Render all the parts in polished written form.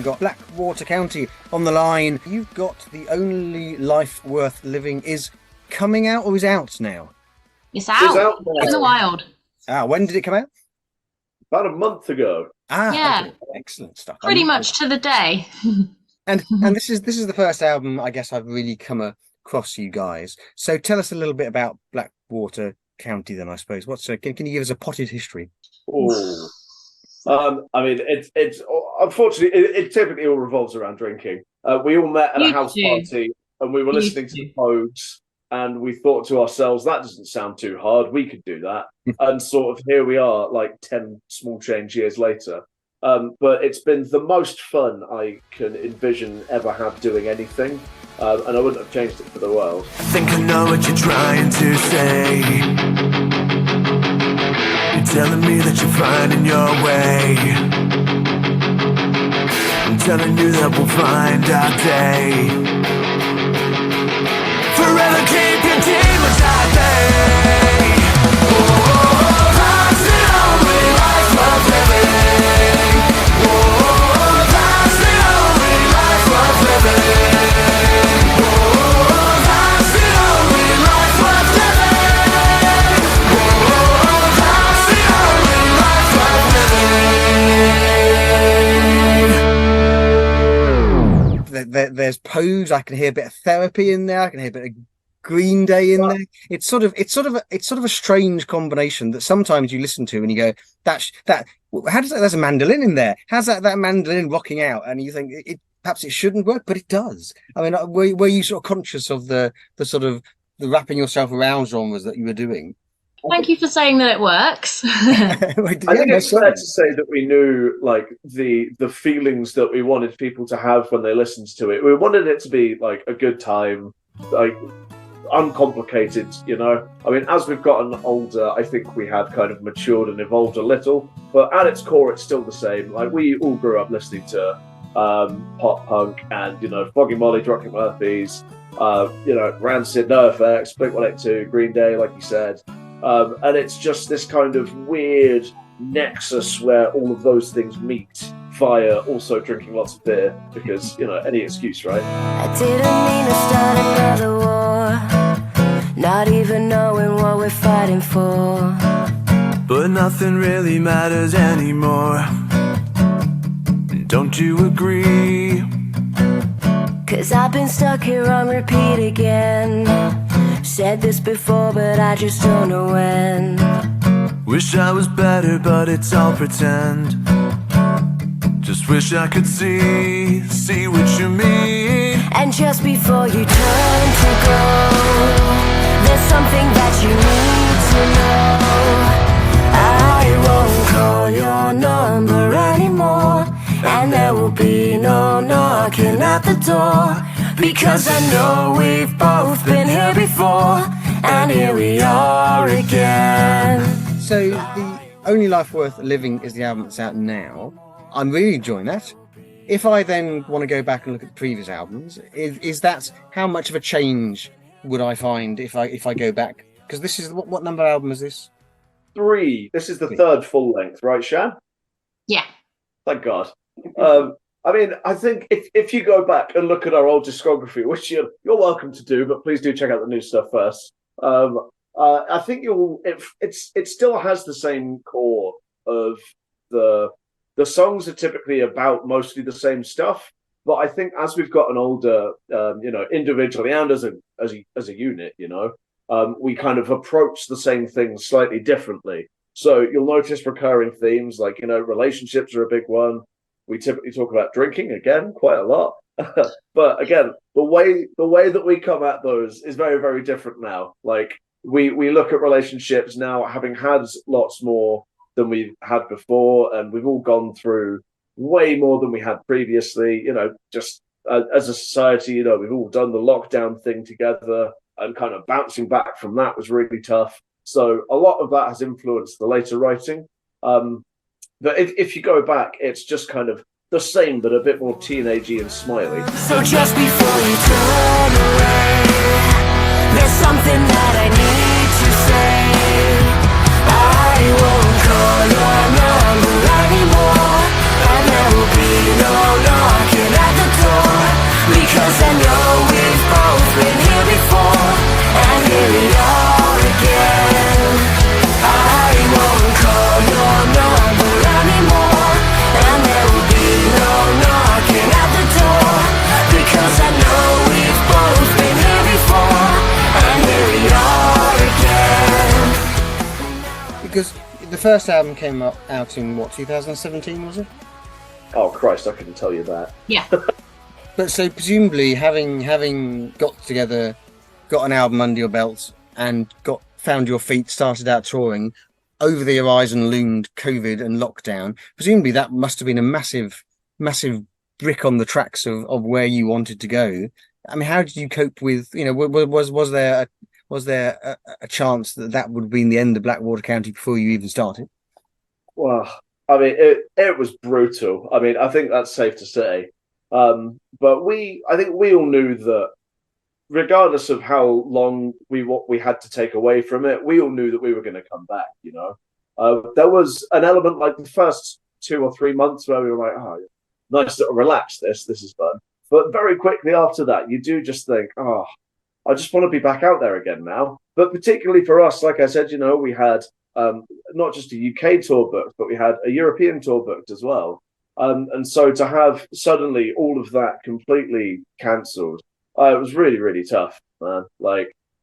I've got Blackwater County on the line. You've got The Only Life Worth Living is coming out or is out now? It's out in the wild. When did it come out? About a month ago. Yeah. Okay. Excellent stuff. Pretty much to the day. And this is the first album I guess I've really come across you guys. So tell us a little bit about Blackwater County then, I suppose. Can you give us a potted history? Oh. I mean, it's unfortunately it typically all revolves around drinking. We all met at a house party and we were listening to the Pogues, and we thought to ourselves, that doesn't sound too hard. We could do that. And sort of here we are, like 10 small change years later. But it's been the most fun I can envision ever have doing anything. And I wouldn't have changed it for the world. I think I know what you're trying to say. You're telling me that you're finding your way. I'm telling you that we'll find our day. Forever keep your demons at bay. Oh, that's the only life worth living. Oh, that's the only life worth living. Oh, that's the only life worth living. Oh, that's the only life worth living. There's Pogues. I can hear a bit of Therapy in there. I can hear a bit of Green Day in there. It's sort of a strange combination that sometimes you listen to and you go, how does that? There's a mandolin in there. How's that mandolin rocking out? And you think perhaps it shouldn't work, but it does. I mean, were you sort of conscious of the sort of the wrapping yourself around genres that you were doing? Thank you for saying that it works. I think it's fair to say that we knew like the feelings that we wanted people to have when they listened to it. We wanted it to be like a good time, like uncomplicated, you know. I mean, as we've gotten older, I think we have kind of matured and evolved a little, but at its core, it's still the same. Like we all grew up listening to pop punk and, you know, Foggy Molly, Dropkick Murphys, you know, Rancid, NoFX, Blink-182, Green Day, like you said. And it's just this kind of weird nexus where all of those things meet via also drinking lots of beer because, you know, any excuse, right? I didn't mean to start another war, not even knowing what we're fighting for. But nothing really matters anymore. Don't you agree? 'Cause I've been stuck here on repeat again. Said this before, but I just don't know when. Wish I was better, but it's all pretend. Just wish I could see what you mean. And just before you turn to go, there's something that you need to know. I won't call your number anymore, and there will be no knocking at the door. Because I know we've both been here before, and here we are again. So The Only Life Worth Living is the album that's out now. I'm really enjoying that. If I then want to go back and look at the previous albums, is that how much of a change would I find if I go back? Because this is what number album is this? 3. This is the third full length, right, Shan? Yeah. Thank God. I mean, I think if you go back and look at our old discography, which you're welcome to do, but please do check out the new stuff first. I think it still has the same core of the songs are typically about mostly the same stuff, but I think as we've gotten older, you know, individually and as a unit, you know, we kind of approach the same things slightly differently. So you'll notice recurring themes like, you know, relationships are a big one. We typically talk about drinking again quite a lot, but again, the way that we come at those is very, very different now. Like we look at relationships now, having had lots more than we've had before, and we've all gone through way more than we had previously. You know, just as a society, you know, we've all done the lockdown thing together, and kind of bouncing back from that was really tough. So a lot of that has influenced the later writing. But if you go back, it's just kind of the same, but a bit more teenagey and smiley. So just before you turn away, there's something that I need to say. I won't call your number anymore, and there will be no because the first album came out in what, 2017 was it? Oh Christ, I couldn't tell you that. Yeah. But so presumably having got together, got an album under your belt, and found your feet, started out touring, over the horizon loomed COVID and lockdown. Presumably that must have been a massive brick on the tracks of where you wanted to go. I mean, how did you cope with, was there a chance that would have been the end of Blackwater County before you even started? Well, I mean, it was brutal. I mean, I think that's safe to say. But I think we all knew that regardless of how long we had to take away from it, we all knew that we were going to come back, There was an element like the first 2 or 3 months where we were like, oh, nice to relax this is fun. But very quickly after that, you do just think, oh, I just want to be back out there again now. But particularly for us, like I said, we had not just a UK tour booked, but we had a European tour booked as well. And so to have suddenly all of that completely cancelled, it was really, really tough, man.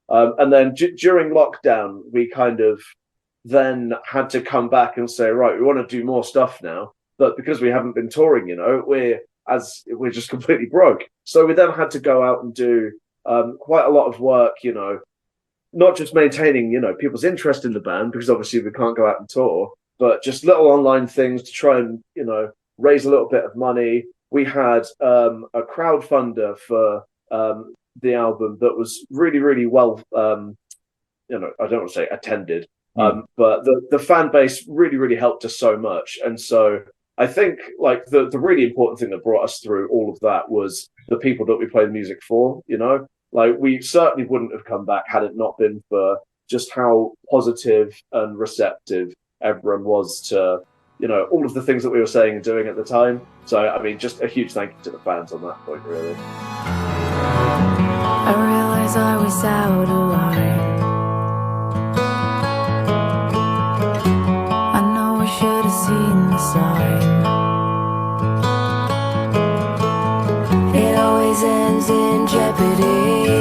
And then during lockdown, we kind of then had to come back and say, right, we want to do more stuff now. But because we haven't been touring, we're just completely broke. So we then had to go out and do quite a lot of work, not just maintaining, people's interest in the band, because obviously we can't go out and tour, but just little online things to try and, raise a little bit of money. We had a crowdfunder for the album that was really, really well, I don't want to say attended, but the fan base really, really helped us so much. And so I think the really important thing that brought us through all of that was the people that we play the music for, we certainly wouldn't have come back had it not been for just how positive and receptive everyone was to, all of the things that we were saying and doing at the time. So, I mean, just a huge thank you to the fans on that point, really. I realize I was out of line. I know I should have seen the sign. It always ends in jeopardy,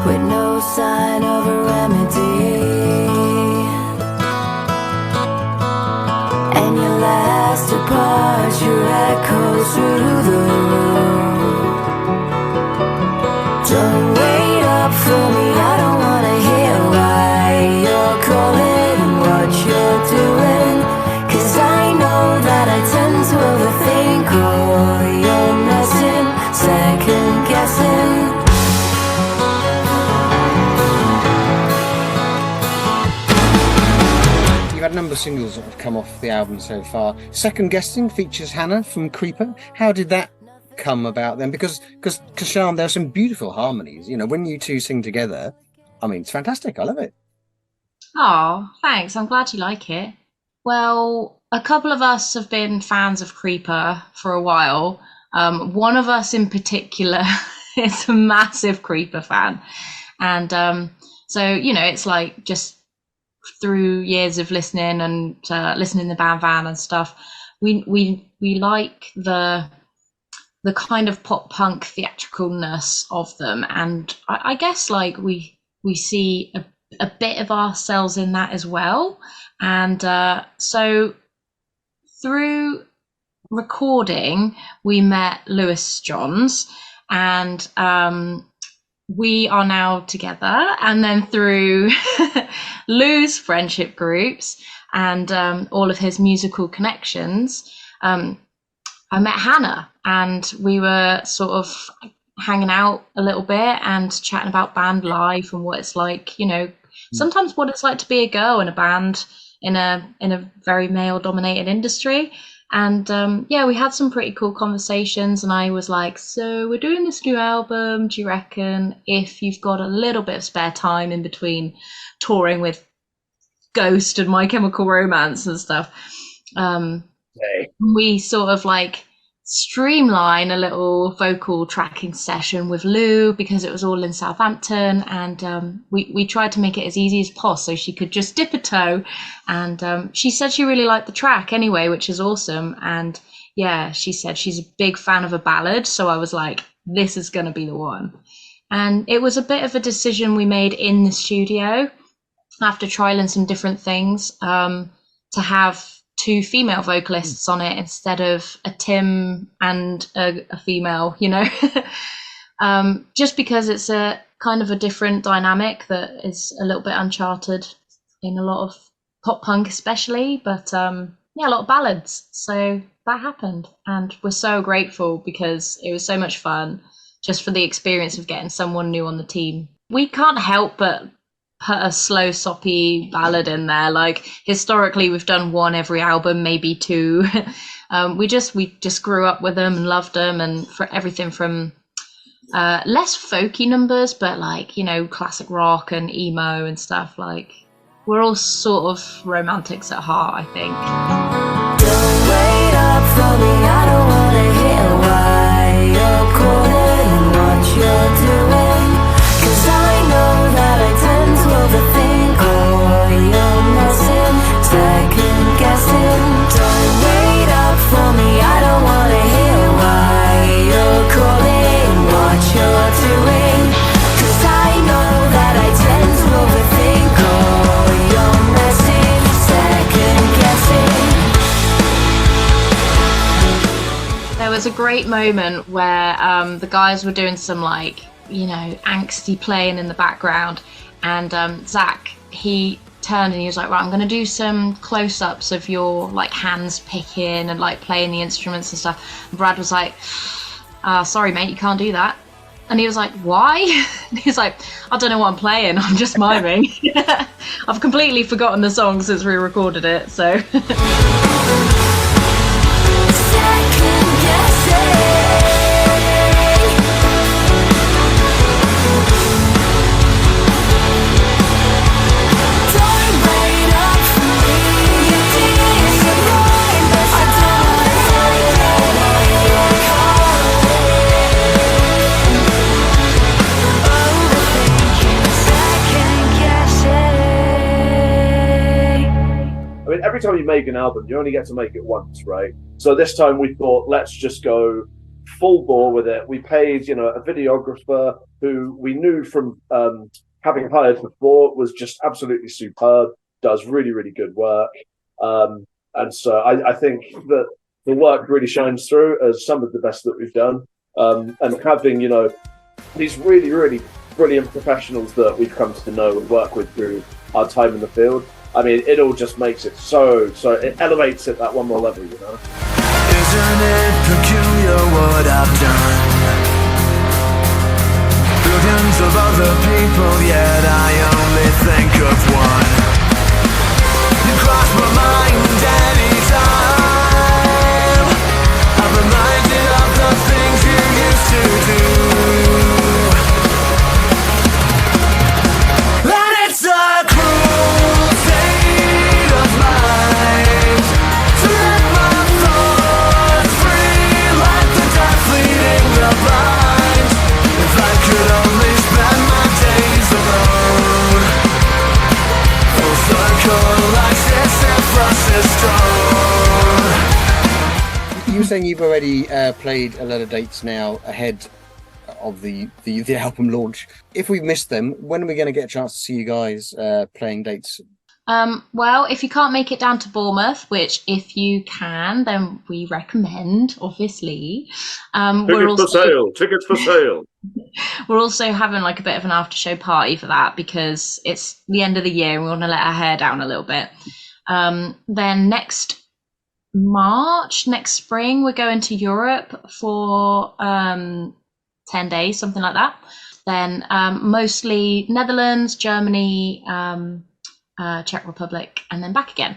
with no sign of a remedy. And your last departure echoes through the room. Don't wait up for me, I don't wanna hear why you're calling and what you're doing, 'cause I know that I tend to overthink all your messing, second guessing. You've had a number of singles that have come off the album so far. Second Guessing features Hannah from Creeper. How did that come about then? Because Shan, there are some beautiful harmonies. When you two sing together, I mean, it's fantastic. I love it. Oh, thanks. I'm glad you like it. Well, a couple of us have been fans of Creeper for a while. One of us in particular is a massive Creeper fan. And so, it's like just through years of listening and listening to the band van and stuff, we like the kind of pop punk theatricalness of them, and I guess we see a bit of ourselves in that as well. And so through recording, we met Lewis Johns, and we are now together. And then through Lou's friendship groups and all of his musical connections, I met Hannah, and we were sort of hanging out a little bit and chatting about band life and what it's like, sometimes what it's like to be a girl in a band in a very male dominated industry. And we had some pretty cool conversations, and I was like, so we're doing this new album, do you reckon if you've got a little bit of spare time in between touring with Ghost and My Chemical Romance and stuff, we sort of streamline a little vocal tracking session with Lou, because it was all in Southampton, and we tried to make it as easy as possible so she could just dip a toe. And she said she really liked the track anyway, which is awesome. And yeah, she said she's a big fan of a ballad, so I was like, this is gonna be the one. And it was a bit of a decision we made in the studio after trialing some different things, to have 2 female vocalists on it instead of a Tim and a female, you know. Just because it's a kind of a different dynamic that is a little bit uncharted in a lot of pop punk especially, but yeah, a lot of ballads. So that happened, and we're so grateful because it was so much fun just for the experience of getting someone new on the team. We can't help but put a slow, soppy ballad in there. Like, historically, we've done 1 every album, maybe 2. We just grew up with them and loved them, and for everything from less folky numbers, but like, you know, classic rock and emo and stuff. Like, we're all sort of romantics at heart, I think. Don't wait up for me, I don't wanna hear why you're calling what you're doing. 'Cause I know that I tend to overthink all you're missing, second guessing. Don't wait up for me, I don't wanna hear why you're calling what you're doing. 'Cause I know that I tend to overthink all you're missing, second guessing. There was a great moment where the guys were doing some, like, you know, angsty playing in the background, and Zach, he turned and he was like, right, I'm going to do some close-ups of your, like, hands picking and, like, playing the instruments and stuff. And Brad was like, sorry, mate, you can't do that. And he was like, why? And he's like, I don't know what I'm playing, I'm just miming. I've completely forgotten the song since we recorded it, so... Second guessing. Don't wait up for me, you disappoint, but I don't wanna hear overthinking, second guessing. I mean, every time you make an album, you only get to make it once, right? So this time we thought, let's just go full bore with it. We paid, you know, a videographer who we knew from having hired before was just absolutely superb, does really, really good work. And so I think that the work really shines through as some of the best that we've done. And having, you know, these really, really brilliant professionals that we've come to know and work with through our time in the field. I mean, it all just makes it so it elevates it that one more level, you know? Isn't it peculiar what I've done? Billions of other people, yet I only think of one. You cross my mind anytime. I'm reminded of the things you used to do. And it's a cruel state of mind to let my thoughts free like the death leading the blind. If I could only spend my days alone, full circle like Sisyphus' stone. You were saying you've already played a lot of dates now ahead of the album launch. If we've missed them, when are we going to get a chance to see you guys playing dates? Well, if you can't make it down to Bournemouth, which if you can, then we recommend, obviously. Tickets for sale. We're also having like a bit of an after show party for that because it's the end of the year and we want to let our hair down a little bit. Then next spring, we're going to Europe for 10 days, something like that. Then mostly Netherlands, Germany, Czech Republic, and then back again.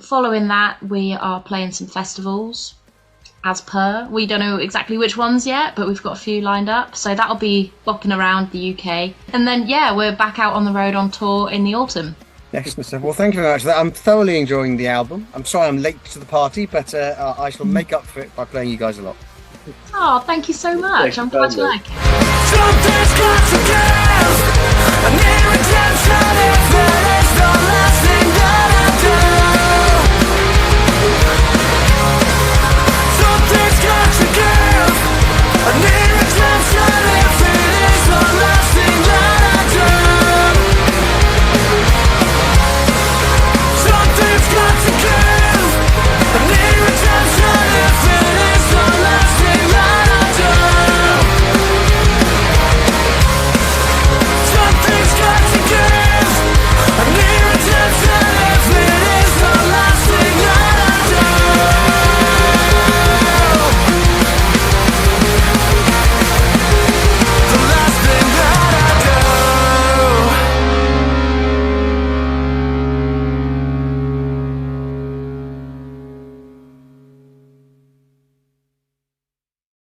Following that, we are playing some festivals as per. We don't know exactly which ones yet, but we've got a few lined up. So that'll be bopping around the UK. And then, yeah, we're back out on the road on tour in the autumn. Excellent stuff. Well, thank you very much for that. I'm thoroughly enjoying the album. I'm sorry I'm late to the party, but I shall make up for it by playing you guys a lot. Oh, thank you so much. I'm glad you like it. Something's got to give. I need redemption.